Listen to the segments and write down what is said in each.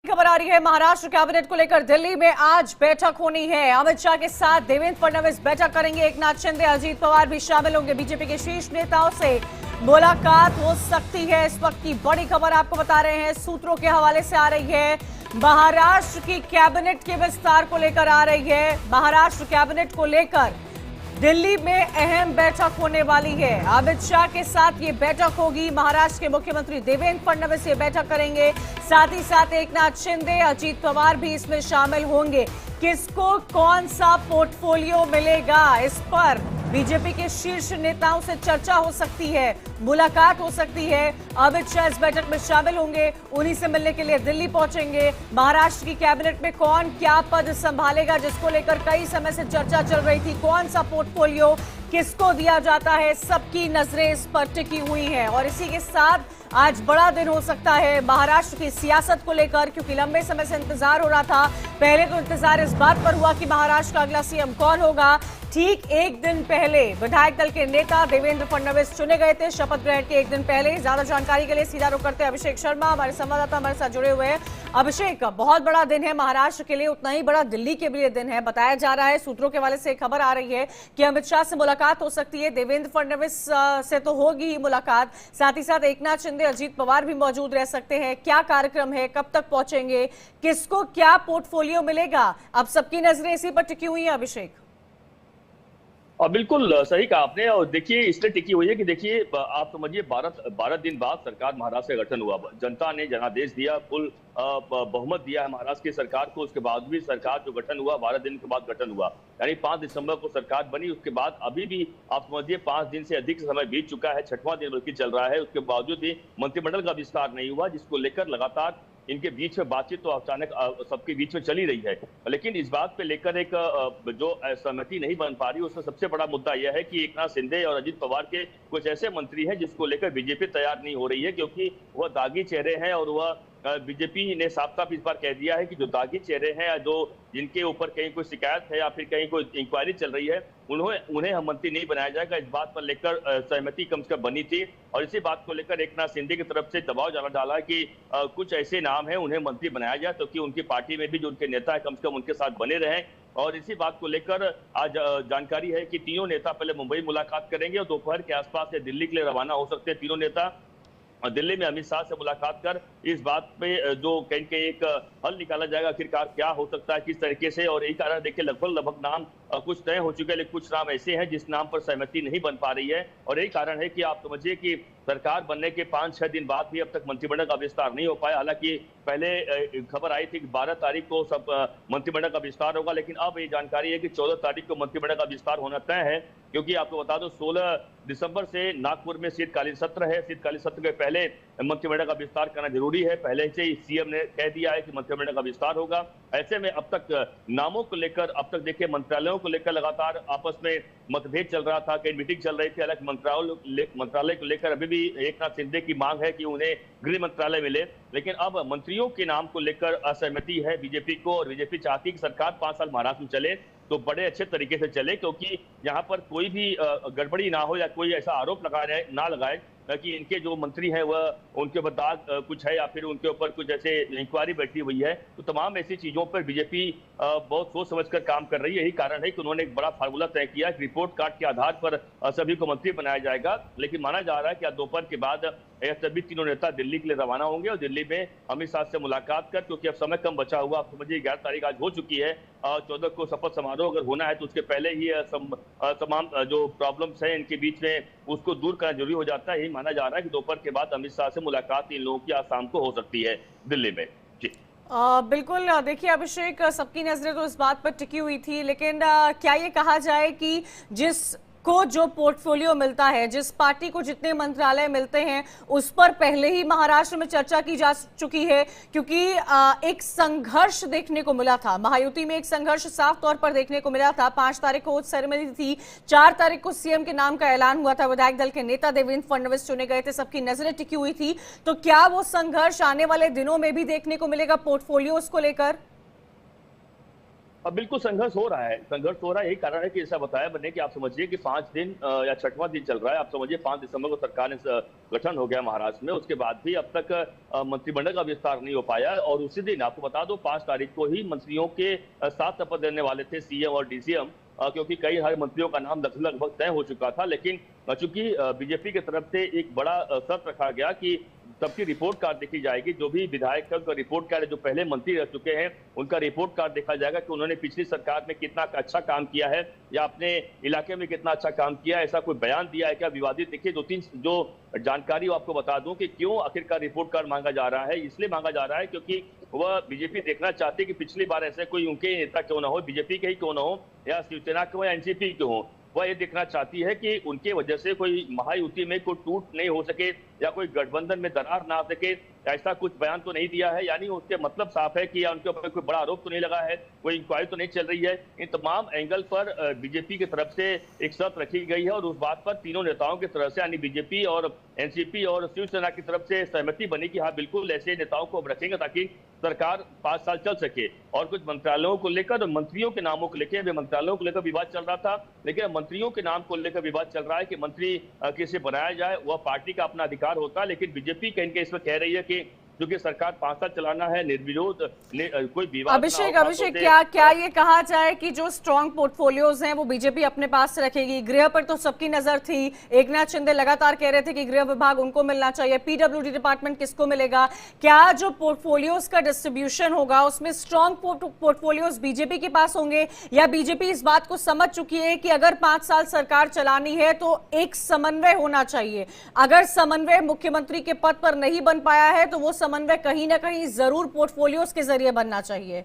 खबर आ रही है महाराष्ट्र कैबिनेट को लेकर। दिल्ली में आज बैठक होनी है। अमित शाह के साथ देवेंद्र फडणवीस बैठक करेंगे। एकनाथ शिंदे, अजीत पवार भी शामिल होंगे। बीजेपी के शीर्ष नेताओं से मुलाकात हो सकती है। इस वक्त की बड़ी खबर आपको बता रहे हैं, सूत्रों के हवाले से आ रही है। महाराष्ट्र की कैबिनेट के विस्तार को लेकर आ रही है। महाराष्ट्र कैबिनेट को लेकर दिल्ली में अहम बैठक होने वाली है। अमित शाह के साथ ये बैठक होगी। महाराष्ट्र के मुख्यमंत्री देवेंद्र फडणवीस ये बैठक करेंगे। साथ ही साथ एकनाथ शिंदे, अजीत पवार भी इसमें शामिल होंगे। किसको कौन सा पोर्टफोलियो मिलेगा, इस पर बीजेपी के शीर्ष नेताओं से चर्चा हो सकती है, मुलाकात हो सकती है। अमित शाह इस बैठक में शामिल होंगे, उन्हीं से मिलने के लिए दिल्ली पहुंचेंगे। महाराष्ट्र की कैबिनेट में कौन क्या पद संभालेगा, जिसको लेकर कई समय से चर्चा चल रही थी, कौन सा पोर्टफोलियो किसको दिया जाता है, सबकी नजरें इस पर टिकी हुई हैं। और इसी के साथ आज बड़ा दिन हो सकता है महाराष्ट्र की सियासत को लेकर, क्योंकि लंबे समय से इंतजार हो रहा था। पहले तो इंतजार इस बात पर हुआ कि महाराष्ट्र का अगला सीएम कौन होगा। ठीक एक दिन पहले विधायक दल के नेता देवेंद्र फडणवीस चुने गए थे, शपथ ग्रहण के एक दिन पहले। ज्यादा जानकारी के लिए सीधा रुख करते हैं अभिषेक शर्मा, हमारे संवाददाता हमारे साथ जुड़े हुए हैं। अभिषेक, बहुत बड़ा दिन है महाराष्ट्र के लिए, उतना ही बड़ा दिल्ली के लिए दिन है। बताया जा रहा है, सूत्रों के हवाले से खबर आ रही है कि अमित शाह से मुलाकात हो सकती है। देवेंद्र फडणवीस से तो होगी ही मुलाकात, साथ ही साथ एकनाथ शिंदे, अजीत पवार भी मौजूद रह सकते हैं। क्या कार्यक्रम है, कब तक पहुंचेंगे, किसको क्या पोर्टफोलियो मिलेगा, अब सबकी नजरें इसी पर टिकी हुई है। अभिषेक, और बिल्कुल सही कहा आपने। और देखिए, इसलिए टिकी हुई है कि देखिए, आप समझिए 12 दिन बाद सरकार महाराष्ट्र का गठन हुआ। जनता ने जनादेश दिया, फुल बहुमत दिया है महाराष्ट्र की सरकार को। उसके बाद भी सरकार जो गठन हुआ, 12 दिन के बाद गठन हुआ, यानी 5 दिसंबर को सरकार बनी। उसके बाद अभी भी आप समझिए 5 दिन से अधिक समय बीत चुका है, 6वां दिन बल्कि चल रहा है। उसके बावजूद भी मंत्रिमंडल का विस्तार नहीं हुआ, जिसको लेकर लगातार इनके बीच में बातचीत तो अचानक सबके बीच में चली रही है। लेकिन इस बात पे लेकर एक जो सहमति नहीं बन पा रही, उसका सबसे बड़ा मुद्दा यह है कि एकनाथ शिंदे और अजीत पवार के कुछ ऐसे मंत्री हैं जिसको लेकर बीजेपी तैयार नहीं हो रही है, क्योंकि वह दागी चेहरे हैं। और वह बीजेपी ने साफ साफ इस बार कह दिया है कि जो दागी चेहरे हैं, जो जिनके ऊपर कहीं कोई शिकायत है या फिर कहीं कोई इंक्वायरी चल रही है, उन्हें हम मंत्री नहीं बनाया जाएगा। इस बात पर लेकर सहमति कम से कम बनी थी। और इसी बात को लेकर एकनाथ शिंदे की तरफ से दबाव डाला कि कुछ ऐसे नाम हैं, उन्हें मंत्री बनाया जाए, तो कि उनकी पार्टी में भी जो उनके नेता है कम से कम उनके साथ बने रहें। और इसी बात को लेकर आज जानकारी है कि तीनों नेता पहले मुंबई मुलाकात करेंगे और दोपहर के आसपास से दिल्ली के लिए रवाना हो सकते हैं तीनों नेता। और दिल्ली में अमित शाह से मुलाकात कर इस बात पे जो कहीं के एक हल निकाला जाएगा, आखिरकार क्या हो सकता है, किस तरीके से। और यही कारण देखिए, लगभग नाम कुछ तय हो चुके हैं, लेकिन कुछ नाम ऐसे हैं जिस नाम पर सहमति नहीं बन पा रही है। और यही कारण है कि आप समझिए कि सरकार बनने के 5-6 दिन बाद भी अब तक मंत्रिमंडल का विस्तार नहीं हो पाया। हालांकि पहले खबर आई थी कि 12 तारीख को सब मंत्रिमंडल का विस्तार होगा, लेकिन अब ये जानकारी है कि 14 तारीख को मंत्रिमंडल का विस्तार होना तय है। क्योंकि आपको बता दो, 16 दिसंबर से नागपुर में शीतकालीन सत्र है। शीतकालीन सत्र के पहले मंत्रिमंडल का विस्तार करना जरूरी है। पहले से ही सीएम ने कह दिया है कि मंत्रिमंडल का विस्तार होगा। ऐसे में अब तक नामों को लेकर, अब तक देखिए मंत्रालयों को लेकर लगातार आपस में मतभेद चल रहा था, कई मीटिंग चल रही थी। हालांकि मंत्रालय को लेकर अभी भी एकनाथ शिंदे की मांग है कि उन्हें गृह मंत्रालय मिले, लेकिन अब मंत्रियों के नाम को लेकर असहमति है बीजेपी को। और बीजेपी चाहती है कि सरकार 5 साल महाराष्ट्र में चले तो बड़े अच्छे तरीके से चले, क्योंकि यहाँ पर कोई भी गड़बड़ी ना हो या कोई ऐसा आरोप ना लगाए कि इनके जो मंत्री हैं वह उनके ऊपर दाग कुछ है या फिर उनके ऊपर कुछ ऐसे इंक्वायरी बैठी हुई है। तो तमाम ऐसी चीजों पर बीजेपी बहुत सोच समझकर काम कर रही है। यही कारण है कि उन्होंने एक बड़ा फार्मूला तय किया कि रिपोर्ट कार्ड के आधार पर सभी को मंत्री बनाया जाएगा। लेकिन माना जा रहा है कि आज दोपहर के बाद सभी तीनों नेता दिल्ली के लिए रवाना होंगे और दिल्ली में अमित शाह से मुलाकात कर, क्योंकि अब समय कम बचा हुआ। आप समझिए 11 तारीख आज हो चुकी है, 14 को शपथ समारोह अगर होना है तो उसके पहले ही तमाम जो प्रॉब्लम्स हैं इनके बीच में उसको दूर करना जरूरी हो जाता है। यही माना जा रहा है कि दोपहर के बाद अमित शाह से मुलाकात इन लोगों की आज शाम को हो सकती है दिल्ली में। जी बिल्कुल। देखिए अभिषेक, सबकी नजरें तो इस बात पर टिकी हुई थी, लेकिन क्या ये कहा जाए कि जिस को जो पोर्टफोलियो मिलता है, जिस पार्टी को जितने मंत्रालय मिलते हैं, उस पर पहले ही महाराष्ट्र में चर्चा की जा चुकी है, क्योंकि एक संघर्ष देखने को मिला था। महायुति में एक संघर्ष साफ तौर पर देखने को मिला था। 5 तारीख को सेरेमनी थी, 4 तारीख को सीएम के नाम का ऐलान हुआ था। विधायक दल के नेता देवेंद्र फडणवीस चुने गए थे, सबकी नजरें टिकी हुई थी। तो क्या वो संघर्ष आने वाले दिनों में भी देखने को मिलेगा पोर्टफोलियोज को लेकर? अब बिल्कुल संघर्ष हो रहा है, यही कारण है कि ऐसा बताया मैंने कि आप समझिए कि 5 दिन या छठवां दिन चल रहा है। आप समझिए 5 दिसंबर को सरकार ने गठन हो गया महाराष्ट्र में, उसके बाद भी अब तक मंत्रिमंडल का विस्तार नहीं हो पाया और उसी दिन आपको बता दो 5 तारीख को ही मंत्रियों के 7 शपथ लेने वाले थे सीएम और डीसीएम, क्योंकि कई सारे मंत्रियों का नाम लगभग तय हो चुका था। लेकिन चूंकि बीजेपी की तरफ से एक बड़ा शर्त रखा गया कि सबकी रिपोर्ट कार्ड देखी जाएगी, जो भी विधायक है उनका रिपोर्ट कार्ड, जो पहले मंत्री रह चुके हैं उनका रिपोर्ट कार्ड देखा जाएगा कि उन्होंने पिछली सरकार में कितना अच्छा काम किया है या अपने इलाके में कितना अच्छा काम किया, ऐसा कोई बयान दिया है क्या विवादित। देखिए 2-3 जो जानकारी आपको बता दूं कि क्यों आखिरकार रिपोर्ट कार्ड मांगा जा रहा है। इसलिए मांगा जा रहा है क्योंकि वह बीजेपी देखना चाहती है कि पिछली बार ऐसे कोई उनके नेता क्यों ना हो, बीजेपी के ही क्यों ना हो या शिवसेना के हो या एनसीपी के हो, वह ये देखना चाहती है कि उनके वजह से कोई महायुति में कोई टूट नहीं हो सके या कोई गठबंधन में दरार ना आ सके। ऐसा कुछ बयान तो नहीं दिया है, यानी उसके मतलब साफ है कि या उनके ऊपर कोई बड़ा आरोप तो नहीं लगा है, कोई इंक्वायरी तो नहीं चल रही है। इन तमाम एंगल पर बीजेपी की तरफ से एक शर्त रखी गई है और उस बात पर तीनों नेताओं की तरफ से यानी बीजेपी और एनसीपी और शिवसेना की तरफ से सहमति बनी कि हाँ बिल्कुल ऐसे नेताओं को अब रखेंगे ताकि सरकार 5 साल चल सके। और कुछ मंत्रालयों को लेकर, मंत्रियों के नामों को लेकर, मंत्रालयों को लेकर विवाद चल रहा था, लेकिन मंत्रियों के नाम को लेकर विवाद चल रहा है कि मंत्री कैसे बनाया जाए, वह पार्टी का अपना अधिकार होता है। लेकिन बीजेपी कहीं कहीं इसमें कह रही है कि क्योंकि सरकार 5 साल चलाना है, निर्विरोध कोई विवाद। अभिषेक क्या ये कहा जाए कि जो स्ट्रॉन्ग पोर्टफोलियोज हैं वो बीजेपी अपने पास रखेगी? गृह पर तो सबकी नजर थी, एकनाथ शिंदे लगातार कह रहे थे कि गृह विभाग उनको मिलना चाहिए, पीडब्ल्यूडी डिपार्टमेंट किसको मिलेगा? क्या जो पोर्टफोलियोज का डिस्ट्रीब्यूशन होगा उसमें स्ट्रॉन्ग पोर्टफोलियोज बीजेपी के पास होंगे या बीजेपी इस बात को समझ चुकी है कि अगर 5 साल सरकार चलानी है तो एक समन्वय होना चाहिए, अगर समन्वय मुख्यमंत्री के पद पर नहीं बन पाया है तो वो समन्वय कहीं ना कहीं जरूर पोर्टफोलियोज के जरिए बनना चाहिए?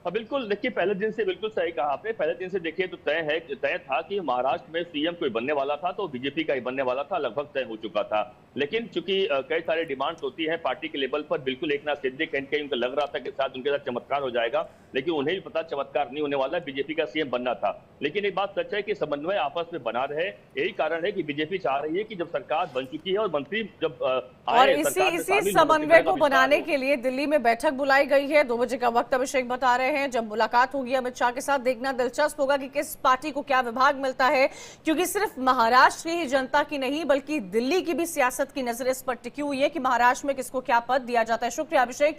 बिल्कुल, देखिए पहले दिन से बिल्कुल सही कहा आपने। पहले दिन से देखिए तो तय था कि महाराष्ट्र में सीएम कोई बनने वाला था तो बीजेपी का ही बनने वाला था, लगभग तय हो चुका था। लेकिन चूंकि कई सारे डिमांड्स होती हैं पार्टी के लेवल पर, बिल्कुल एकनाथ शिंदे कहीं कहीं उनको लग रहा था कि शायद उनके साथ चमत्कार हो जाएगा, लेकिन उन्हें भी पता चमत्कार नहीं होने वाला, बीजेपी का सीएम बनना था। लेकिन एक बात सच है कि समन्वय आपस में बना रहे, यही कारण है कि बीजेपी चाह रही है कि जब सरकार बन चुकी है और मंत्री जब और इसी समन्वय को बनाने के लिए दिल्ली में बैठक बुलाई गई है। 2 बजे का वक्त अभिषेक बता रहे हैं, जब मुलाकात होगी अमित शाह के साथ। देखना दिलचस्प होगा कि किस पार्टी को क्या विभाग मिलता है, क्योंकि सिर्फ महाराष्ट्र की ही जनता की नहीं बल्कि दिल्ली की भी सियासत की नजर इस पर टिकी हुई है कि महाराष्ट्र में किसको क्या पद दिया जाता है। शुक्रिया अभिषेक।